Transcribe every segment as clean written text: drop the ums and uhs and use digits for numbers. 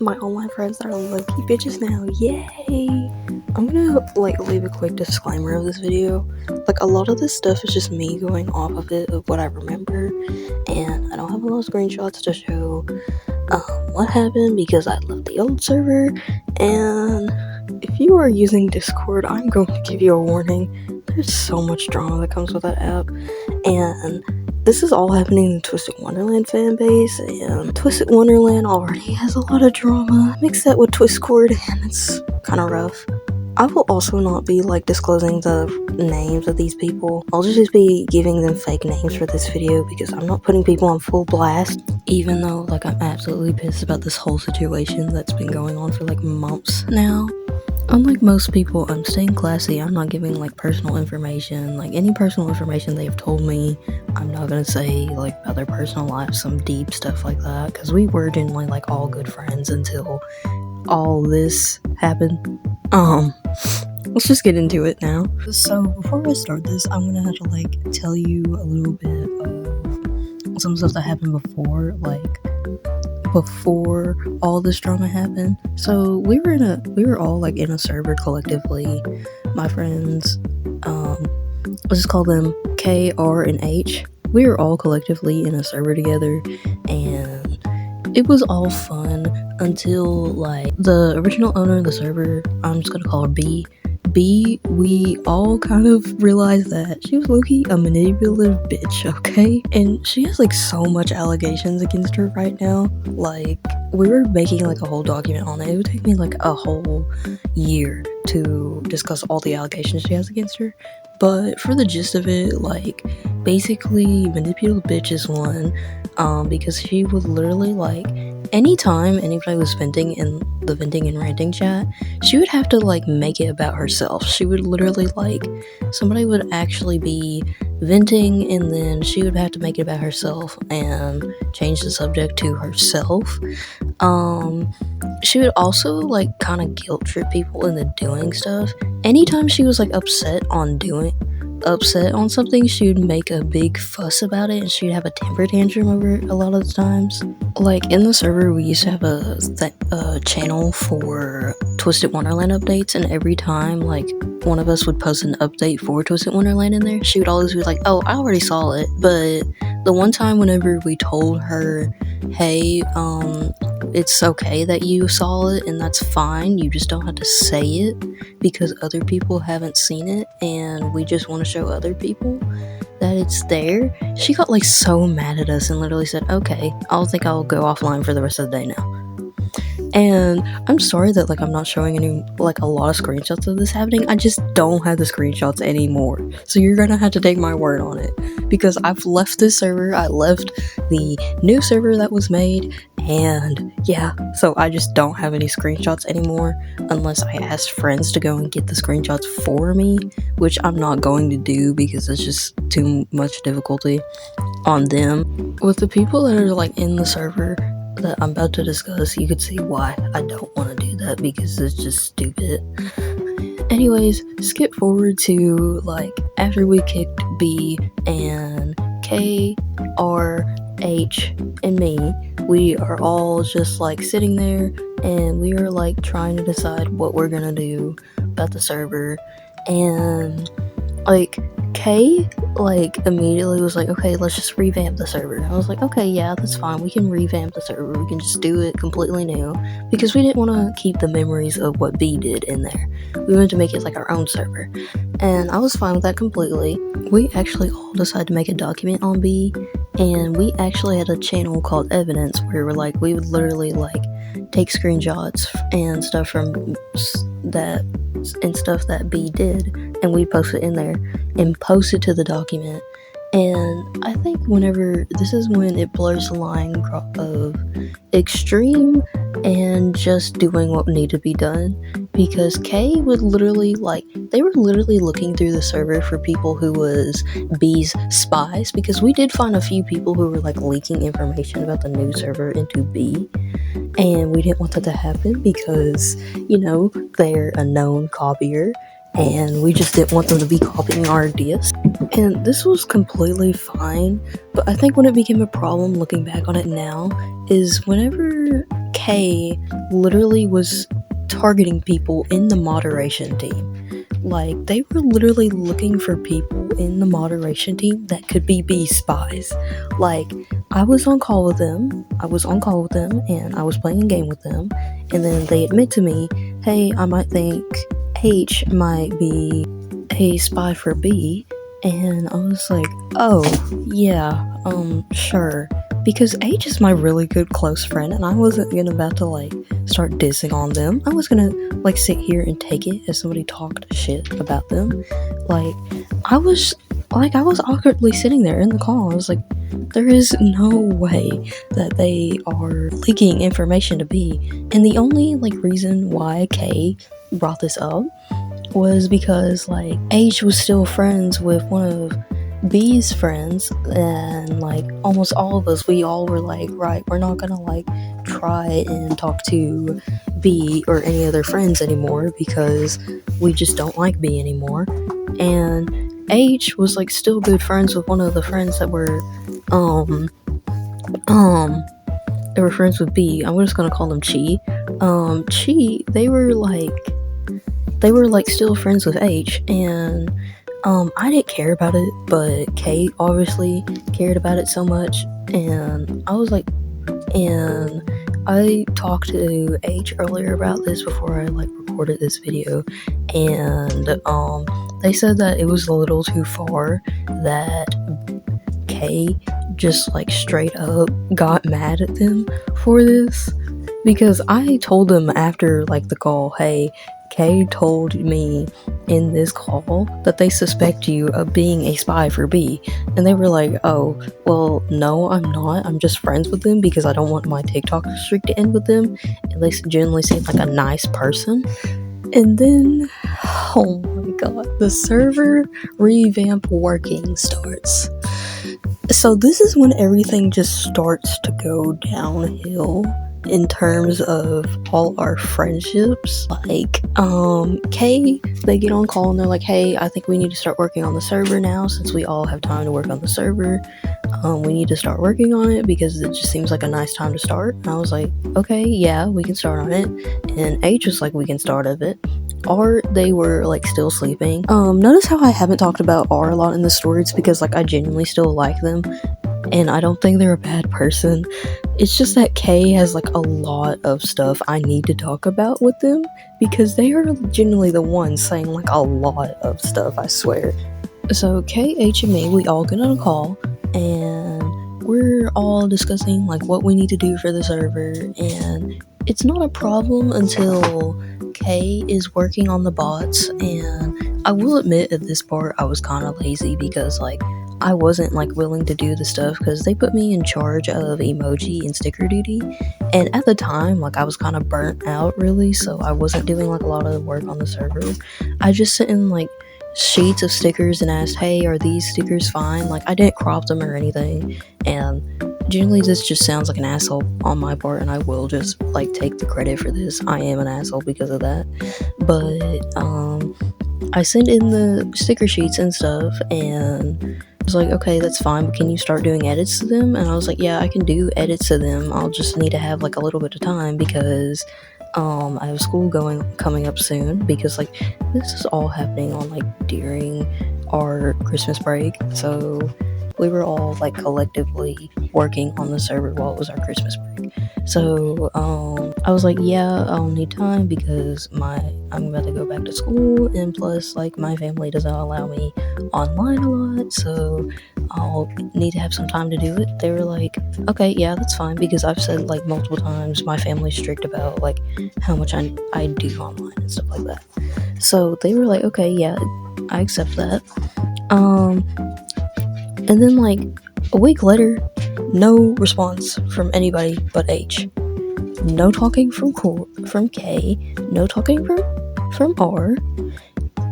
my online friends that are low-key bitches now. Yay! I'm gonna leave a quick disclaimer of this video. A lot of this stuff is just me going off of it, of what I remember, and I don't have a lot of screenshots to show what happened because I left the old server. And if you are using Discord, I'm going to give you a warning. There's so much drama that comes with that app, and this is all happening in the Twisted Wonderland fanbase, and Twisted Wonderland already has a lot of drama. Mix that with Twistcord, and it's kind of rough. I will also not be disclosing the names of these people. I'll just be giving them fake names for this video because I'm not putting people on full blast, even though I'm absolutely pissed about this whole situation that's been going on for months now. Unlike most people, I'm staying classy. I'm not giving personal information. Any personal information they've told me, I'm not gonna say about their personal life, some deep stuff like that, because we were generally all good friends until all this happened. Let's just get into it now. So before I start this, I'm gonna have to tell you a little bit of some stuff that happened before all this drama happened. So we were all in a server collectively. My friends, let's just call them K, R, and H. We were all collectively in a server together, and it was all fun until the original owner of the server, I'm just gonna call her B, we all kind of realized that she was low-key a manipulative bitch, okay? And she has so much allegations against her right now. We were making a whole document on it. It would take me a whole year to discuss all the allegations she has against her. But for the gist of it, basically manipulative bitch is one, because she would literally anytime anybody was venting in the venting and ranting chat, she would have to make it about herself. She would literally somebody would actually be venting, and then she would have to make it about herself and change the subject to herself. She would also kind of guilt trip people into doing stuff. Anytime she was upset on something, she would make a big fuss about it, and she'd have a temper tantrum over it a lot of the times. In the server, we used to have a channel for Twisted Wonderland updates, and every time one of us would post an update for Twisted Wonderland in there, she would always be oh, I already saw it. But the one time whenever we told her, hey, it's okay that you saw it, and that's fine, you just don't have to say it because other people haven't seen it, and we just want to show other people that it's there, she got so mad at us and literally said, okay, I'll go offline for the rest of the day now. And I'm sorry that I'm not showing any a lot of screenshots of this happening. I just don't have the screenshots anymore, so you're gonna have to take my word on it, because I've left this server. I left the new server that was made, and yeah, so I just don't have any screenshots anymore unless I ask friends to go and get the screenshots for me, which I'm not going to do because it's just too much difficulty on them. With the people that are in the server that I'm about to discuss, you could see why I don't want to do that, because it's just stupid. Anyways, skip forward to after we kicked B, and K, R, H, and me, we are all just sitting there, and we are trying to decide what we're gonna do about the server. And K immediately was okay, let's just revamp the server. I was okay, yeah, that's fine, we can revamp the server, we can just do it completely new, because we didn't want to keep the memories of what B did in there. We wanted to make it our own server, and I was fine with that completely. We actually all decided to make a document on B, and we actually had a channel called Evidence where we would literally take screenshots and stuff from that and stuff that B did, and we post it in there and post it to the document. And I think this is when it blurs the line of extreme and just doing what needed to be done, because K would literally they were literally looking through the server for people who was B's spies, because we did find a few people who were leaking information about the new server into B, and we didn't want that to happen because they're a known copier, and we just didn't want them to be copying our ideas. And this was completely fine, but I think when it became a problem looking back on it now is whenever K literally was targeting people in the moderation team. Like, they were literally looking for people in the moderation team that could be B spies. Like, I was on call with them, and I was playing a game with them, and then they admit to me, hey, I might think H might be a spy for B, and I was like, oh, yeah, sure. Because H is my really good close friend, and I wasn't about to, like, start dissing on them. I was gonna, like, sit here and take it as somebody talked shit about them. Like, I was awkwardly sitting there in the call. I was like, there is no way that they are leaking information to B. And the only, like, reason why K brought this up was because, like, H was still friends with one of B's friends, and, like, almost all of us, we all were like, right, we're not gonna, like, try and talk to B or any other friends anymore because we just don't like B anymore. And H was, like, still good friends with one of the friends that were they were friends with B. I'm just gonna call them Chi. Chi, they were like still friends with H, and I didn't care about it, but Kate obviously cared about it so much, and I talked to H earlier about this before I, like, recorded this video, and they said that it was a little too far, that Kay just, like, straight up got mad at them for this, because I told them after, like, the call, hey, Kay told me in this call that they suspect you of being a spy for B, and they were like, oh, well, no, I'm not, I'm just friends with them because I don't want my TikTok streak to end with them, and they generally seem like a nice person. And then, oh my god, the server revamp working starts. So this is when everything just starts to go downhill in terms of all our friendships. Like, Kay, they get on call and they're like, hey, I think we need to start working on the server now, since we all have time to work on the server. We need to start working on it because it just seems like a nice time to start. And I was like, okay, yeah, we can start on it. And H was like, we can start of it. R, they were, like, still sleeping. Notice how I haven't talked about R a lot in the story. It's because, like, I genuinely still like them, and I don't think they're a bad person. It's just that K has, like, a lot of stuff I need to talk about with them, because they are genuinely the ones saying, like, a lot of stuff, I swear. So K, H, and me, we all get on a call, and we're all discussing, like, what we need to do for the server, and it's not a problem until K is working on the bots. And I will admit, at this part I was kind of lazy because, like, I wasn't, like, willing to do the stuff because they put me in charge of emoji and sticker duty, and at the time, like, I was kind of burnt out, really, so I wasn't doing, like, a lot of the work on the server. I just sent in, like, sheets of stickers and asked, hey, are these stickers fine? Like, I didn't crop them or anything, and generally this just sounds like an asshole on my part, and I will just, like, take the credit for this. I am an asshole because of that. But I sent in the sticker sheets and stuff, and I was like, okay, that's fine, but can you start doing edits to them? And I was like, yeah, I can do edits to them, I'll just need to have, like, a little bit of time because I have school coming up soon, because, like, this is all happening on, like, during our Christmas break, so we were all, like, collectively working on the server while it was our Christmas break. So I was like, yeah, I'll need time because I'm about to go back to school, and plus, like, my family doesn't allow me online a lot, so I'll need to have some time to do it. They were like, okay, yeah, that's fine, because I've said, like, multiple times my family's strict about, like, how much I do online and stuff like that. So they were like, okay, yeah, I accept that. And then, like, a week later, no response from anybody but H. No talking from K. No talking from R.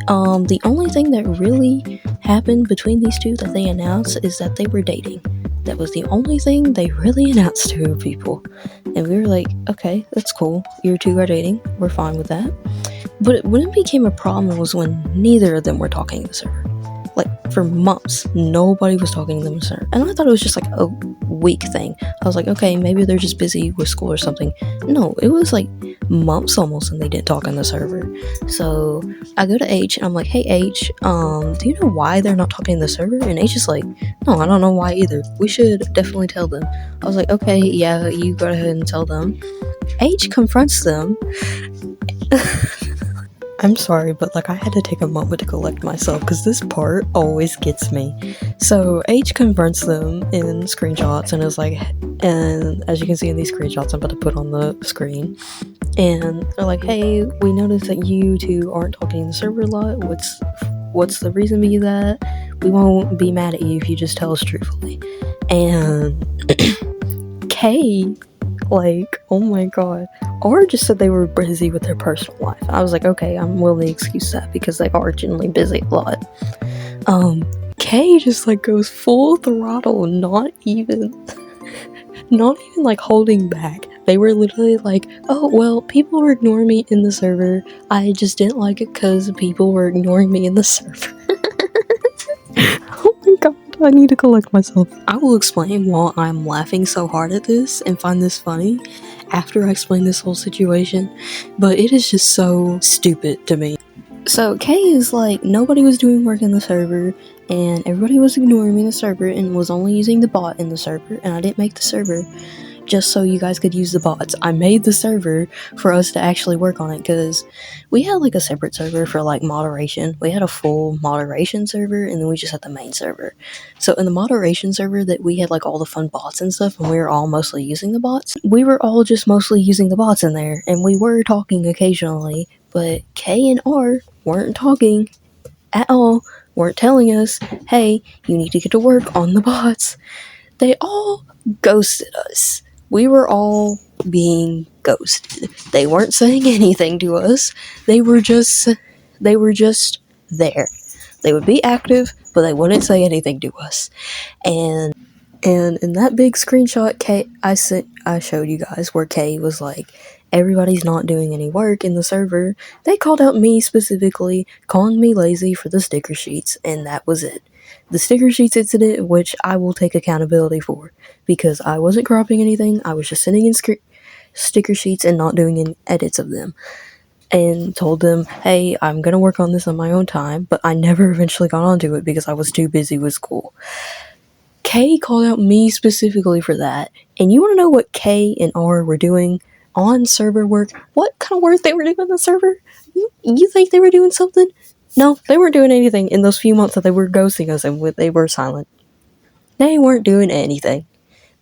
The only thing that really happened between these two that they announced is that they were dating. That was the only thing they really announced to people. And we were like, okay, that's cool. You two are dating. We're fine with that. But when it became a problem was when neither of them were talking to the server. like for months, nobody was talking to them, and I thought it was just like a week thing. I was like, okay, maybe they're just busy with school or something. No, it was like months almost, and they didn't talk on the server. So I go to H, and I'm like, hey H, do you know why they're not talking to the server? And H is like, no, I don't know why either. We should definitely tell them. I was like, okay, yeah, you go ahead and tell them. H confronts them. I'm sorry, but like I had to take a moment to collect myself because this part always gets me. So H confronts them in screenshots and is like, and as you can see in these screenshots I'm about to put on the screen, and they're like, hey, we noticed that you two aren't talking in the server a lot. What's the reason be that? We won't be mad at you if you just tell us truthfully. And K, like, oh my god. R just said they were busy with their personal life. I was like, okay, I'm willing to excuse that because they are generally busy a lot. K just like goes full throttle, not even like holding back. They were literally like, oh, well, people were ignoring me in the server. I just didn't like it because people were ignoring me in the server. Oh my god, I need to collect myself. I will explain why I'm laughing so hard at this and find this funny after I explain this whole situation, but it is just so stupid to me. So Kay is like, nobody was doing work in the server, and everybody was ignoring me in the server and was only using the bot in the server, and I didn't make the server just so you guys could use the bots. I made the server for us to actually work on it because we had like a separate server for like moderation. We had a full moderation server, and then we just had the main server. So in the moderation server that we had like all the fun bots and stuff, and we were all mostly using the bots. We were all just mostly using the bots in there, and we were talking occasionally, but K and R weren't talking at all, weren't telling us, hey, you need to get to work on the bots. They all ghosted us. We were all being ghosted. They weren't saying anything to us. They were just there. They would be active, but they wouldn't say anything to us. And in that big screenshot I showed you guys where Kay was like, everybody's not doing any work in the server. They called out me specifically, calling me lazy for the sticker sheets, and that was it. The sticker sheets incident, which I will take accountability for, because I wasn't cropping anything, I was just sending in sticker sheets and not doing any edits of them. And told them, hey, I'm gonna work on this on my own time, but I never eventually got onto it because I was too busy with school. K called out me specifically for that, and you wanna know what K and R were doing on server work? What kind of work they were doing on the server? You think they were doing something? No, they weren't doing anything in those few months that they were ghosting us and they were silent. They weren't doing anything.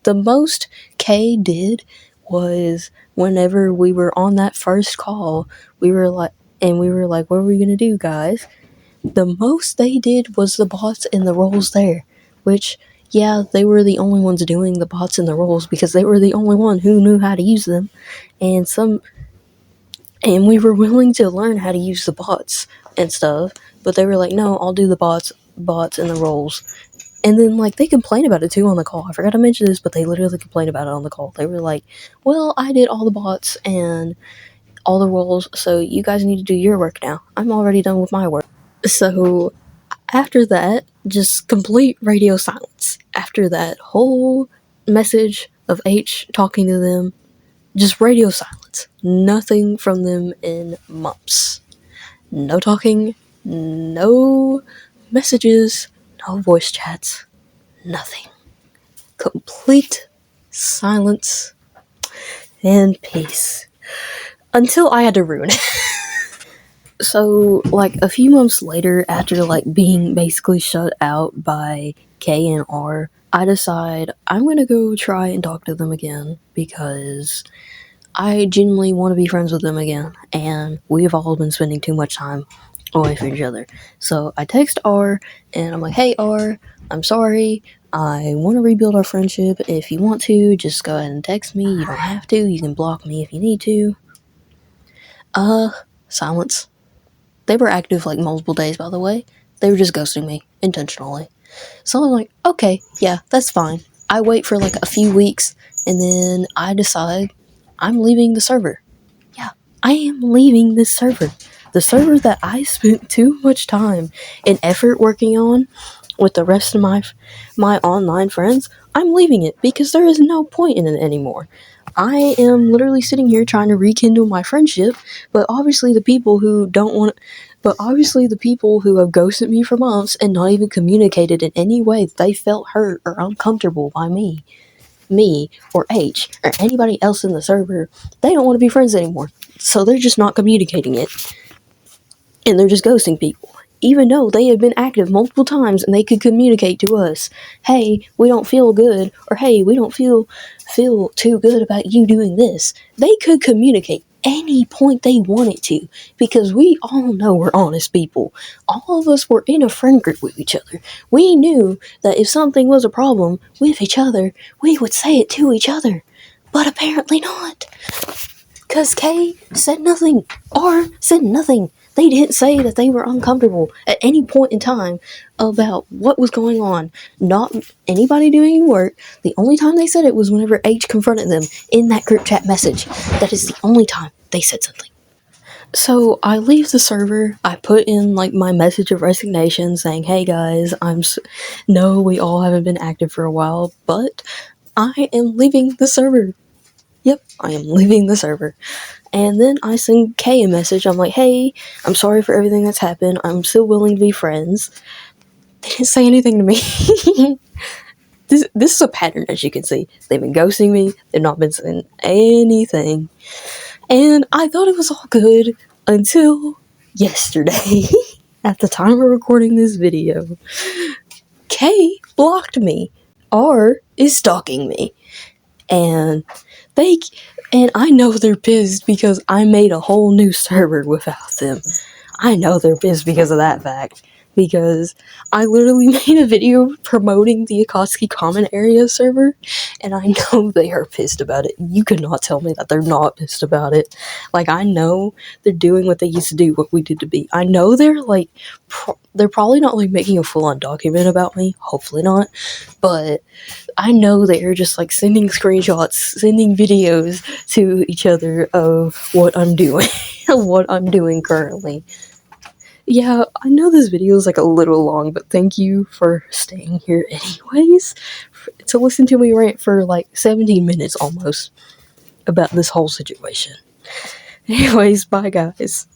The most K did was whenever we were on that first call, we were like, what are we gonna do, guys? The most they did was the bots and the roles there, which, yeah, they were the only ones doing the bots and the roles because they were the only one who knew how to use them, and we were willing to learn how to use the bots and stuff, but they were like, no, I'll do the bots and the roles. And then, like, they complained about it too on the call. I forgot to mention this, but they literally complained about it on the call. They were like, well, I did all the bots and all the roles, so you guys need to do your work now. I'm already done with my work. So after that, just complete radio silence. After that whole message of H talking to them, just radio silence. Nothing from them in months. No talking, no messages, no voice chats, nothing. Complete silence and peace. Until I had to ruin it. So, like, a few months later, after, like, being basically shut out by K and R, I decide I'm gonna go try and talk to them again, because I genuinely want to be friends with them again, and we've all been spending too much time away from each other. So I text R, and I'm like, hey R, I'm sorry, I want to rebuild our friendship. If you want to, just go ahead and text me. You don't have to, you can block me if you need to. Silence. They were active like multiple days, by the way. They were just ghosting me, intentionally. So I'm like, okay, yeah, that's fine. I wait for like a few weeks, and then I decide I'm leaving the server. Yeah, I am leaving this server. the server that I spent too much time and effort working on with the rest of my online friends, I'm leaving it because there is no point in it anymore. I am literally sitting here trying to rekindle my friendship, but obviously the people who don't want but obviously the people who have ghosted me for months and not even communicated in any way that they felt hurt or uncomfortable by me or H or anybody else in the server, they don't want to be friends anymore. So they're just not communicating it. And they're just ghosting people. Even though they have been active multiple times and they could communicate to us, hey, we don't feel good, or hey, we don't feel too good about you doing this. They could communicate any point they wanted to, because we all know we're honest people. All of us were in a friend group with each other. We knew that if something was a problem with each other, we would say it to each other. But apparently not. Because K said nothing, R said nothing. They didn't say that they were uncomfortable at any point in time about what was going on. Not anybody doing any work. The only time they said it was whenever H confronted them in that group chat message. That is the only time they said something. So I leave the server. I put in like my message of resignation saying, hey guys, no, we all haven't been active for a while, but I am leaving the server. Yep, I am leaving the server. And then I send Kay a message. I'm like, hey, I'm sorry for everything that's happened. I'm still willing to be friends. They didn't say anything to me. This is a pattern, as you can see. They've been ghosting me. They've not been saying anything. And I thought it was all good until yesterday. At the time of recording this video, Kay blocked me. R is stalking me. And I know they're pissed because I made a whole new server without them. I know they're pissed because of that fact. Because I literally made a video promoting the Akatsuki Common Area server, and I know they are pissed about it. You could not tell me that they're not pissed about it. Like, I know they're doing what they used to do, what we did to be. I know they're like, they're probably not like making a full-on document about me. Hopefully not. But I know they're just like sending screenshots, sending videos to each other of what I'm doing, what I'm doing currently. Yeah, I know this video is like a little long, but thank you for staying here anyways, to listen to me rant for like 17 minutes almost about this whole situation. Anyways, bye guys.